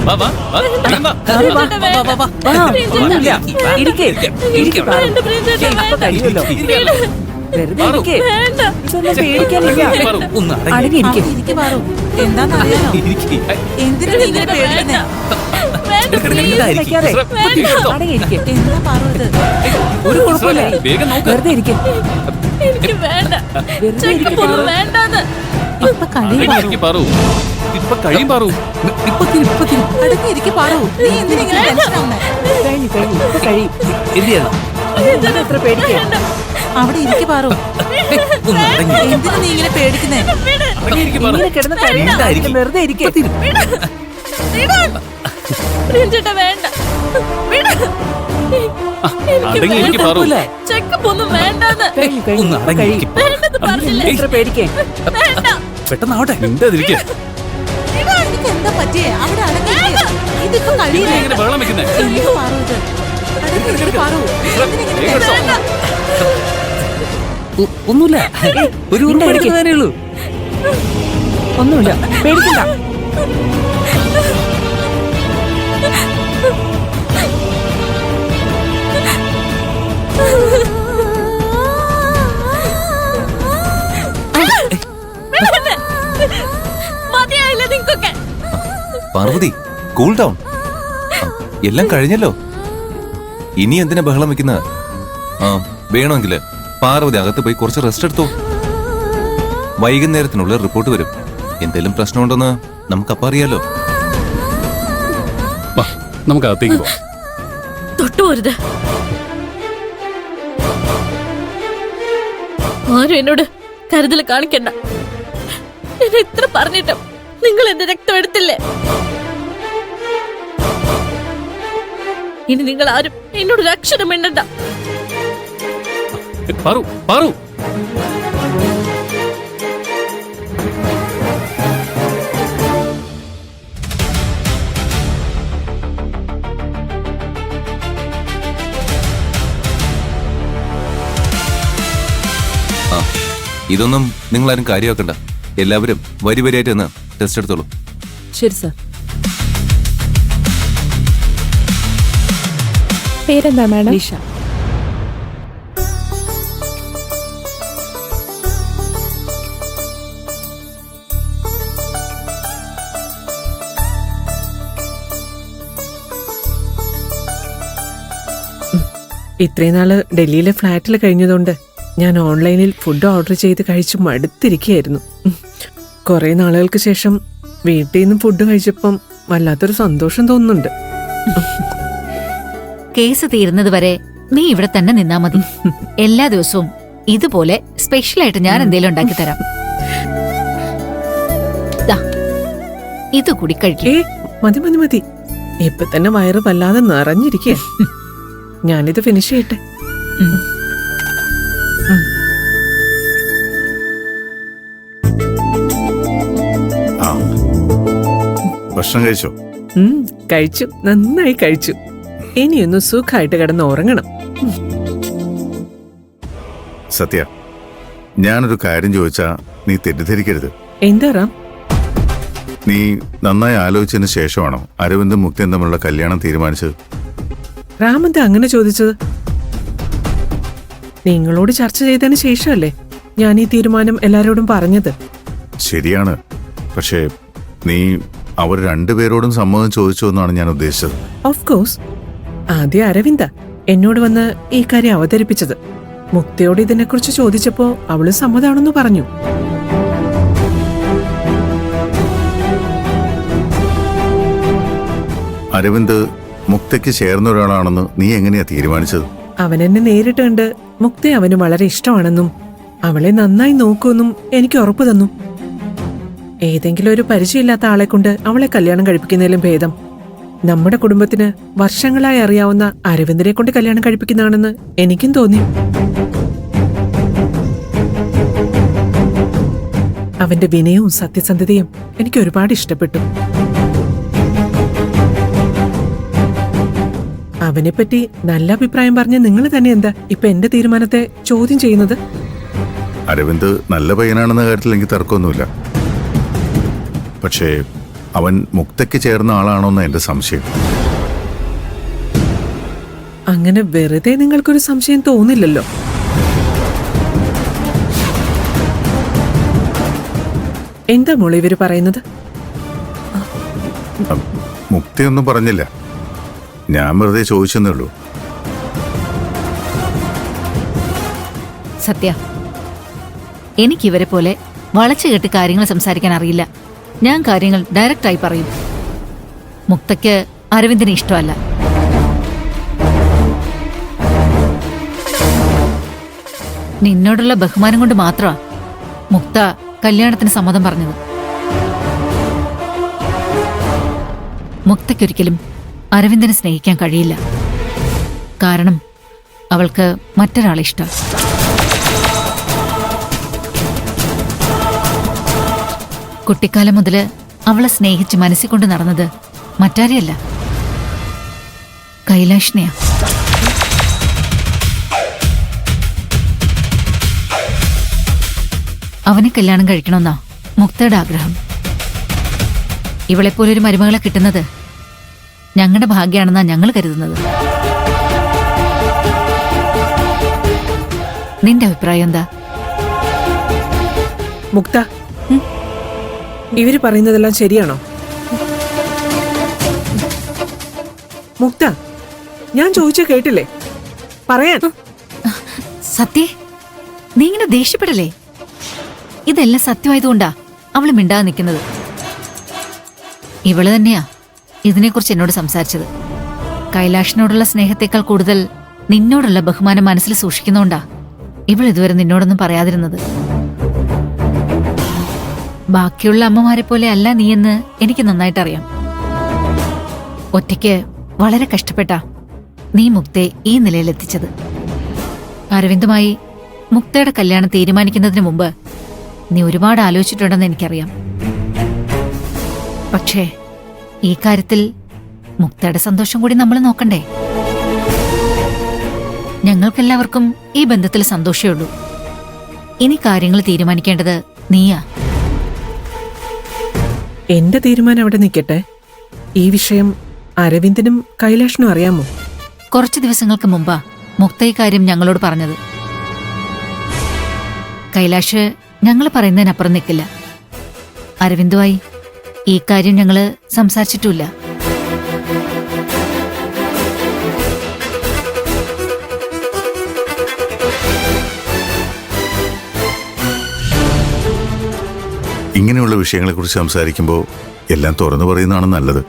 വാ വാ വാ വേഗം വാ. പാറു, ഒന്ന് അടങ്ങി. എന്താന്നറിയാലോ ഇരിക്ക്. എന്തിനാ നീ ഇങ്ങനെ പേടിക്കുന്നേ? ഇതായിരിക്കും. എന്താ പാറു ഇത്? ഒരു കുഴപ്പമില്ല. വേഗം നോക്ക്. എനിക്ക് വേണ്ട. ചെക്കപ്പൊന്നും വേണ്ടാന്ന്. ഇപ്പൊ കഴിയും പാറു. ഇരിക്ക് പാറു. ഇപ്പൊ കഴിയും പാറു. ഇപ്പൊ അടങ്ങിയിരിക്കും പാറു. നീ എന്തിനാ ഇങ്ങനെ ടെൻഷനാവുന്നേ? വേണ്ട. അവിടെ ഇരിക്കും പാറു. ഒന്ന് അടങ്ങി. എന്തിനാ നീ ഇങ്ങനെ പേടിക്കുന്നേ? അടങ്ങിയിരിക്ക് പാറു. വെറുതെ ഇരിക്കും. പ്രിയഞ്ചേട്ടാ വേണ്ട. അടങ്ങിയിരിക്ക് പാറു. ചെക്കപ്പൊന്നും വേണ്ടാന്ന്. ഒന്ന് അടങ്ങിയിരിക്ക്. വേണ്ടെന്ന് പറഞ്ഞില്ലേ? വേണ്ട. പെട്ടെന്നാവട്ടെ. എന്താ ഇരിക്കുക? നിനക്ക് എന്താ പറ്റിയേ? അവിടെ അടങ്ങിയിരിക്ക്. ഇതിപ്പോ കഴിയില്ല. ഇങ്ങനെ വെള്ളം വെക്കുന്നേ. എന്ത് പാറു ഇത്? അടങ്ങിയിരിക്ക് പാറു. എന്തിനാ ഇങ്ങനെ ടെൻഷൻ? ഒന്നുമില്ല. ഒരു ഉറുമ്പെടുക്കുന്നതേ ഉള്ളൂ. ഒന്നുമില്ല, പേടിക്കണ്ട. മതിയായില്ല നിങ്ങൾക്കൊക്കെ. Parvathi, cool down. എല്ലാം കഴിഞ്ഞല്ലോ. ഇനി എന്തിനാ ബഹളം വെക്കുന്നത്? വേണമെങ്കില് പാർവതി അകത്ത് പോയി കുറച്ച് റെസ്റ്റ് എടുത്തോ. വൈകുന്നേരത്തിനുള്ളിൽ റിപ്പോർട്ട് വരും. എന്തെങ്കിലും പ്രശ്നമുണ്ടെന്ന് നമുക്കപ്പം അറിയാലോ. നമുക്ക് അകത്തേക്ക് പോവാം. തൊട്ടുപോരുത്. ആരും എന്നോട് കരുതൽ കാണിക്കണ്ട. ഞാൻ എത്ര പറഞ്ഞിട്ടും നിങ്ങൾ എന്റെ രക്തം എടുത്തില്ലേ? ഇനി നിങ്ങൾ ആരും എന്നോടൊരു അക്ഷരം മിണ്ടണ്ട. പാറു, പാറു. ഇതൊന്നും നിങ്ങളാരും കാര്യമാക്കണ്ട. എല്ലാവരും വരി വരിയായിട്ട് നിന്ന് ടെസ്റ്റ് എടുത്തോളൂ. ശരി സർ. പേരെന്താ മാഡം? നിഷ. ഇത്രയും നാള് ഡൽഹിയിലെ ഫ്ലാറ്റിൽ കഴിഞ്ഞതുകൊണ്ട് ഞാൻ ഓൺലൈനിൽ ഫുഡ് ഓർഡർ ചെയ്ത് കഴിച്ച് മടുത്തിരിക്കുകയായിരുന്നു. കുറെ നാളുകൾക്ക് ശേഷം വീട്ടിൽ നിന്ന് ഫുഡ് കഴിച്ചപ്പം വല്ലാത്തൊരു സന്തോഷം തോന്നുന്നുണ്ട്. കേസ് തീരുന്നത് വരെ നീ ഇവിടെ തന്നെ നിന്നാ മതി. എല്ലാ ദിവസവും ഇതുപോലെ സ്പെഷ്യലായിട്ട് ഞാൻ എന്തേലും ഉണ്ടാക്കി തരാം. ദാ, ഇത് കൂടി കഴിക്കും. മതി മതി മതി. ഇപ്പൊ തന്നെ വയറ് വല്ലാതെ നിറഞ്ഞിരിക്കുക. ഞാനിത് ഫിനിഷ് ചെയ്യട്ടെ. ഭക്ഷണം കഴിച്ചോ? കഴിച്ചു, നന്നായി കഴിച്ചു. ഇനിയൊന്ന് സുഖമായിട്ട് കിടന്ന് ഉറങ്ങണം. സത്യ, ഞാനൊരു കാര്യം ചോദിച്ചാ നീ തെറ്റിദ്ധരിക്കരുത്. എന്താ റാം? നീ നന്നായി ആലോചിച്ചതിന് ശേഷമാണോ അരവിന്ദും മുക്തിയും തമ്മിലുള്ള കല്യാണം തീരുമാനിച്ചത്? റാമെന്താ അങ്ങനെ ചോദിച്ചത്? നിങ്ങളോട് ചർച്ച ചെയ്തതിന് ശേഷമല്ലേ ഞാൻ ഈ തീരുമാനം എല്ലാരോടും പറഞ്ഞത്. ശരിയാണ്, പക്ഷേ നീ അവർ രണ്ടുപേരോടും സമ്മതം ചോദിച്ചു എന്നാണ് ഞാൻ ഉദ്ദേശിച്ചത്. Of course. ആദ്യം അരവിന്ദ എന്നോട് വന്ന് ഈ കാര്യം അവതരിപ്പിച്ചത്. മുക്തയോട് ഇതിനെക്കുറിച്ച് ചോദിച്ചപ്പോ അവള് സമ്മതാണെന്ന് പറഞ്ഞു. അരവിന്ദ് മുക്തയ്ക്ക് ചേർന്ന ഒരാളാണെന്ന് നീ എങ്ങനെയാ തീരുമാനിച്ചത്? അവൻ എന്നെ നേരിട്ട് കണ്ട് മുക്തയെ അവന് വളരെ ഇഷ്ടമാണെന്നും അവളെ നന്നായി നോക്കുമെന്നും എനിക്ക് ഉറപ്പു തന്നു. ഏതെങ്കിലും ഒരു പരിചയമില്ലാത്ത ആളെ കൊണ്ട് അവളെ കല്യാണം കഴിപ്പിക്കുന്നതിലും ഭേദം നമ്മുടെ കുടുംബത്തിന് വർഷങ്ങളായി അറിയാവുന്ന അരവിന്ദനെ കൊണ്ട് കല്യാണം കഴിപ്പിക്കുന്നതാണെന്ന് എനിക്കും തോന്നി. അവന്റെ വിനയവും സത്യസന്ധതയും എനിക്ക് ഒരുപാട് ഇഷ്ടപ്പെട്ടു. അവനെപ്പറ്റി നല്ല അഭിപ്രായം പറഞ്ഞ നിങ്ങൾ തന്നെ എന്താ ഇപ്പൊ എന്റെ തീരുമാനത്തെ ചോദ്യം ചെയ്യുന്നത്? അരവിന്ദ് നല്ല പയ്യനാണെന്ന കാര്യത്തിൽ എനിക്ക് തർക്കമൊന്നുമില്ല. പക്ഷേ അവൻ മുക്തയ്ക്ക് ചേർന്ന ആളാണോന്ന് എന്റെ സംശയം. അങ്ങനെ വെറുതെ നിങ്ങൾക്കൊരു സംശയം തോന്നില്ലല്ലോ. എന്താ മോളെ ഇവര് പറയുന്നത്? മുക്തയൊന്നും പറഞ്ഞില്ല, ഞാൻ വെറുതെ ചോദിച്ചെന്നേ ഉള്ളൂ. സത്യ, എനിക്കിവരെ പോലെ വളച്ചു കെട്ടി കാര്യങ്ങൾ സംസാരിക്കാൻ അറിയില്ല. ഞാൻ കാര്യങ്ങൾ ഡയറക്റ്റായി പറയും. മുക്തയ്ക്ക് അരവിന്ദിനെ ഇഷ്ടമല്ല. നിന്നോടുള്ള ബഹുമാനം കൊണ്ട് മാത്രമാ മുക്ത കല്യാണത്തിന് സമ്മതം പറഞ്ഞത്. മുക്തയ്ക്കൊരിക്കലും അരവിന്ദനെ സ്നേഹിക്കാൻ കഴിയില്ല. കാരണം അവൾക്ക് മറ്റൊരാളെ ഇഷ്ടം. കുട്ടിക്കാലം മുതല് അവളെ സ്നേഹിച്ച് മനസ്സിൽ കൊണ്ട് നടന്നത് മറ്റാരെയല്ല, കൈലാഷിനെയാ. അവനെ കല്യാണം കഴിക്കണമെന്നാ മുക്തയുടെ ആഗ്രഹം. ഇവളെപ്പോലൊരു മരുമകളെ കിട്ടുന്നത് ഞങ്ങളുടെ ഭാഗ്യാണെന്നാ ഞങ്ങൾ കരുതുന്നത്. നിന്റെ അഭിപ്രായം എന്താ? മുക്ത, ഇവര് പറയുന്നതെല്ലാം ശരിയാണോ? മുക്ത, ഞാൻ ചോദിച്ച കേട്ടില്ലേ? പറയാൻ. സത്യേ, നീ ഇങ്ങനെ ദേഷ്യപ്പെടല്ലേ? ഇതെല്ലാം സത്യമായതുകൊണ്ടാ അവള് മിണ്ടാതെ നിൽക്കുന്നത്. ഇവള് തന്നെയാ ഇതിനെക്കുറിച്ച് എന്നോട് സംസാരിച്ചത്. കൈലാഷിനോടുള്ള സ്നേഹത്തെക്കാൾ കൂടുതൽ നിന്നോടുള്ള ബഹുമാനം മനസ്സിൽ സൂക്ഷിക്കുന്നോണ്ടാ ഇവൾ ഇതുവരെ നിന്നോടൊന്നും പറയാതിരുന്നത്. ബാക്കിയുള്ള അമ്മമാരെ പോലെ അല്ല നീയെന്ന് എനിക്ക് നന്നായിട്ടറിയാം. ഒറ്റയ്ക്ക് വളരെ കഷ്ടപ്പെട്ടാ നീ മുക്തയെ ഈ നിലയിലെത്തിച്ചത്. അരവിന്ദുമായി മുക്തയുടെ കല്യാണം തീരുമാനിക്കുന്നതിന് മുമ്പ് നീ ഒരുപാട് ആലോചിച്ചിട്ടുണ്ടെന്ന് എനിക്കറിയാം. പക്ഷേ ഈ കാര്യത്തിൽ മുക്തയുടെ സന്തോഷം കൂടി നമ്മൾ നോക്കണ്ടേ? ഞങ്ങൾക്കെല്ലാവർക്കും ഈ ബന്ധത്തിൽ സന്തോഷമേ ഉള്ളൂ. ഇനി കാര്യങ്ങൾ തീരുമാനിക്കേണ്ടത് നീയാ. എന്റെ തീരുമാനം അവിടെ നിൽക്കട്ടെ. ഈ വിഷയം അരവിന്ദനും കൈലാഷിനും അറിയാമോ? കുറച്ചു ദിവസങ്ങൾക്ക് മുമ്പാ മുക്ത ഈ കാര്യം ഞങ്ങളോട് പറഞ്ഞത്. കൈലാഷ് ഞങ്ങൾ പറയുന്നതിനപ്പുറം നിൽക്കില്ല. അരവിന്ദുമായി ഈ കാര്യം ഞങ്ങള് സംസാരിച്ചിട്ടുമില്ല. ഇങ്ങനെയുള്ള വിഷയങ്ങളെക്കുറിച്ച് സംസാരിക്കുമ്പോൾ എല്ലാം തുറന്നു പറയുന്നതാണ് നല്ലത്.